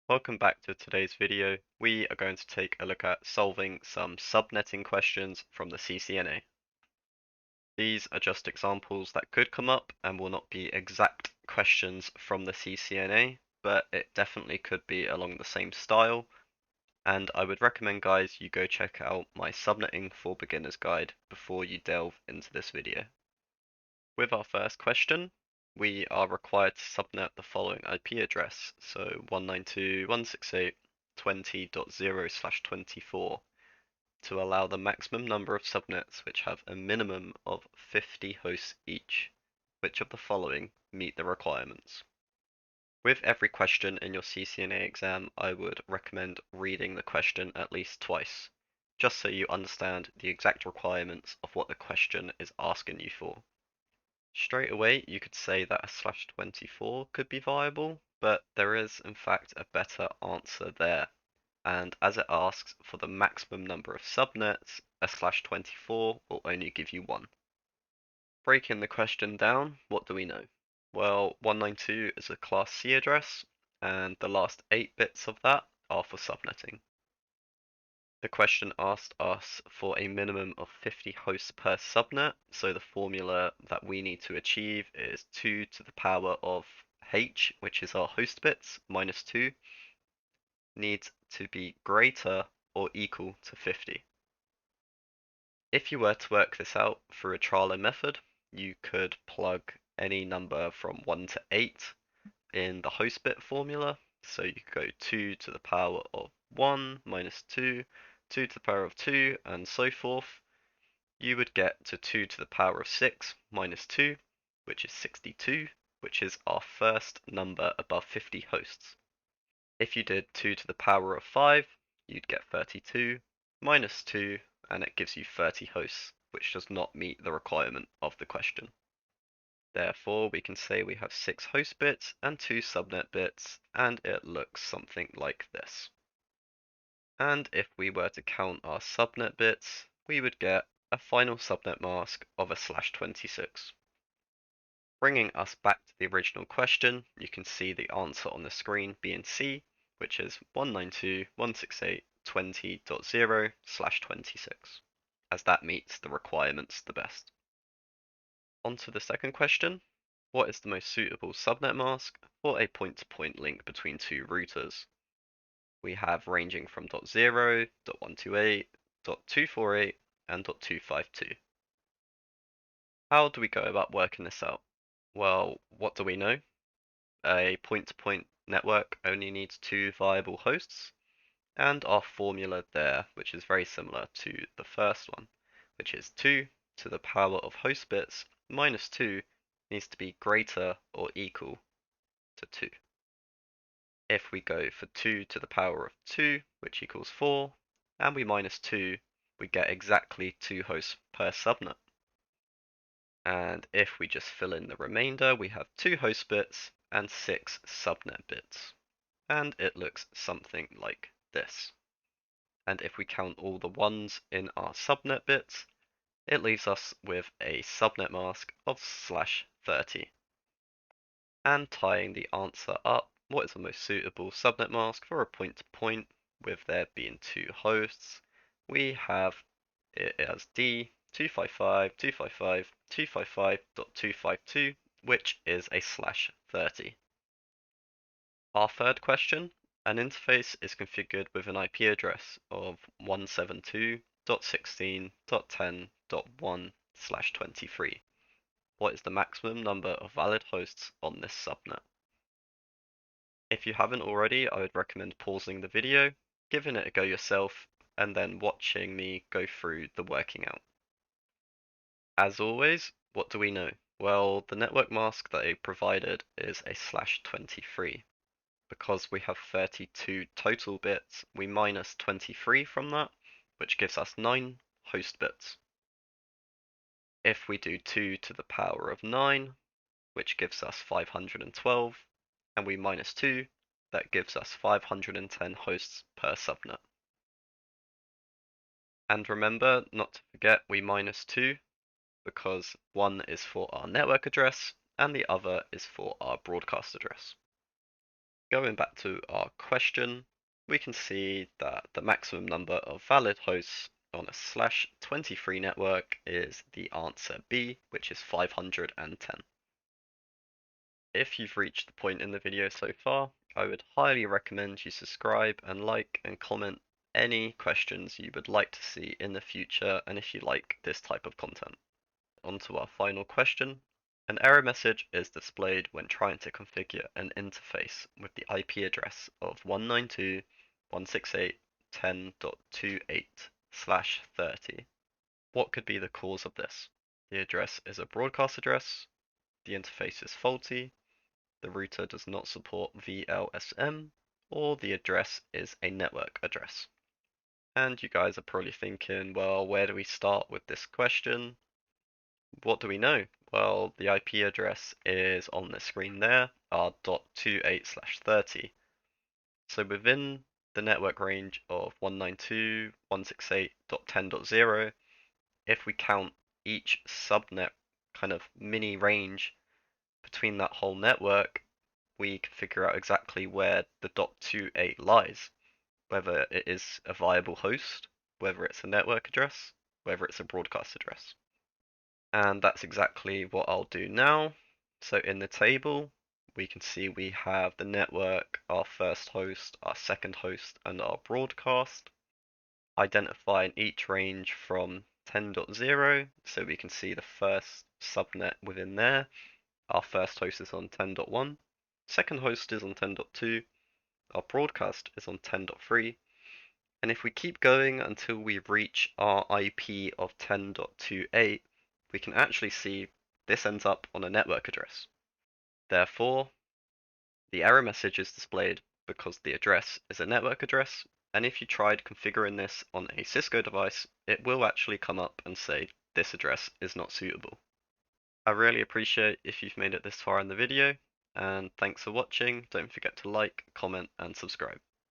Welcome back to today's video. We are going to take a look at solving some subnetting questions from the CCNA. These are just examples that could come up and will not be exact questions from the CCNA, but it definitely could be along the same style. And I would recommend, guys, you go check out my Subnetting for Beginners guide before you delve into this video. With our first question, we are required to subnet the following IP address, so 192.168.20.0/24, to allow the maximum number of subnets which have a minimum of 50 hosts each. Which of the following meet the requirements? With every question in your CCNA exam, I would recommend reading the question at least twice, just so you understand the exact requirements of what the question is asking you for. Straight away, you could say that a /24 could be viable, but there is in fact a better answer there. And as it asks for the maximum number of subnets, a /24 will only give you one. Breaking the question down, what do we know? Well, 192 is a Class C address, and the last 8 bits of that are for subnetting. The question asked us for a minimum of 50 hosts per subnet, so the formula that we need to achieve is 2 to the power of h, which is our host bits, minus 2, needs to be greater or equal to 50. If you were to work this out through a trial and method, you could plug any number from 1 to 8 in the host bit formula, so you could go 2 to the power of 1 minus 2, 2 to the power of 2, and so forth. You would get to 2 to the power of 6 minus 2, which is 62, which is our first number above 50 hosts. If you did 2 to the power of 5, you'd get 32, minus 2, and it gives you 30 hosts, which does not meet the requirement of the question. Therefore, we can say we have 6 host bits and 2 subnet bits, and it looks something like this. And if we were to count our subnet bits, we would get a final subnet mask of a /26. Bringing us back to the original question, you can see the answer on the screen being C, which is 192.168.20.0/26, as that meets the requirements the best. On to the second question. What is the most suitable subnet mask for a point-to-point link between two routers? We have ranging from .0, .128, .248, and .252. How do we go about working this out? Well, what do we know? A point-to-point network only needs 2 viable hosts, and our formula there, which is very similar to the first one, which is 2 to the power of host bits minus 2 needs to be greater or equal to 2. If we go for 2 to the power of 2, which equals 4, and we minus 2, we get exactly 2 hosts per subnet. And if we just fill in the remainder, we have 2 host bits and 6 subnet bits. And it looks something like this. And if we count all the ones in our subnet bits, it leaves us with a subnet mask of /30. And tying the answer up, what is the most suitable subnet mask for a point-to-point with there being 2 hosts? We have it as D255.255.255.252, which is a /30. Our third question, an interface is configured with an IP address of 172.16.10.1/23. What is the maximum number of valid hosts on this subnet? If you haven't already, I would recommend pausing the video, giving it a go yourself, and then watching me go through the working out. As always, what do we know? Well, the network mask that they provided is a /23. Because we have 32 total bits, we minus 23 from that, which gives us 9 host bits. If we do 2 to the power of 9, which gives us 512, and we minus 2, that gives us 510 hosts per subnet. And remember not to forget we minus 2, because one is for our network address and the other is for our broadcast address. Going back to our question, we can see that the maximum number of valid hosts on a /23 network is the answer B, which is 510. If you've reached the point in the video so far, I would highly recommend you subscribe and like and comment any questions you would like to see in the future and if you like this type of content. On to our final question. An error message is displayed when trying to configure an interface with the IP address of 192.168.10.28/30. What could be the cause of this? The address is a broadcast address, the interface is faulty, the router does not support VLSM, or the address is a network address. And you guys are probably thinking, well, where do we start with this question? What do we know? Well, the IP address is on the screen there, our .28/30. So within the network range of 192.168.10.0, if we count each subnet kind of mini range between that whole network, we can figure out exactly where the .28 lies, whether it is a viable host, whether it's a network address, whether it's a broadcast address. And that's exactly what I'll do now. So in the table, we can see we have the network, our first host, our second host, and our broadcast. Identifying each range from 10.0, so we can see the first subnet within there. Our first host is on 10.1, second host is on 10.2, our broadcast is on 10.3, and if we keep going until we reach our IP of 10.28, we can actually see this ends up on a network address. Therefore, the error message is displayed because the address is a network address, and if you tried configuring this on a Cisco device, it will actually come up and say this address is not suitable. I really appreciate if you've made it this far in the video, and thanks for watching. Don't forget to like, comment, and subscribe.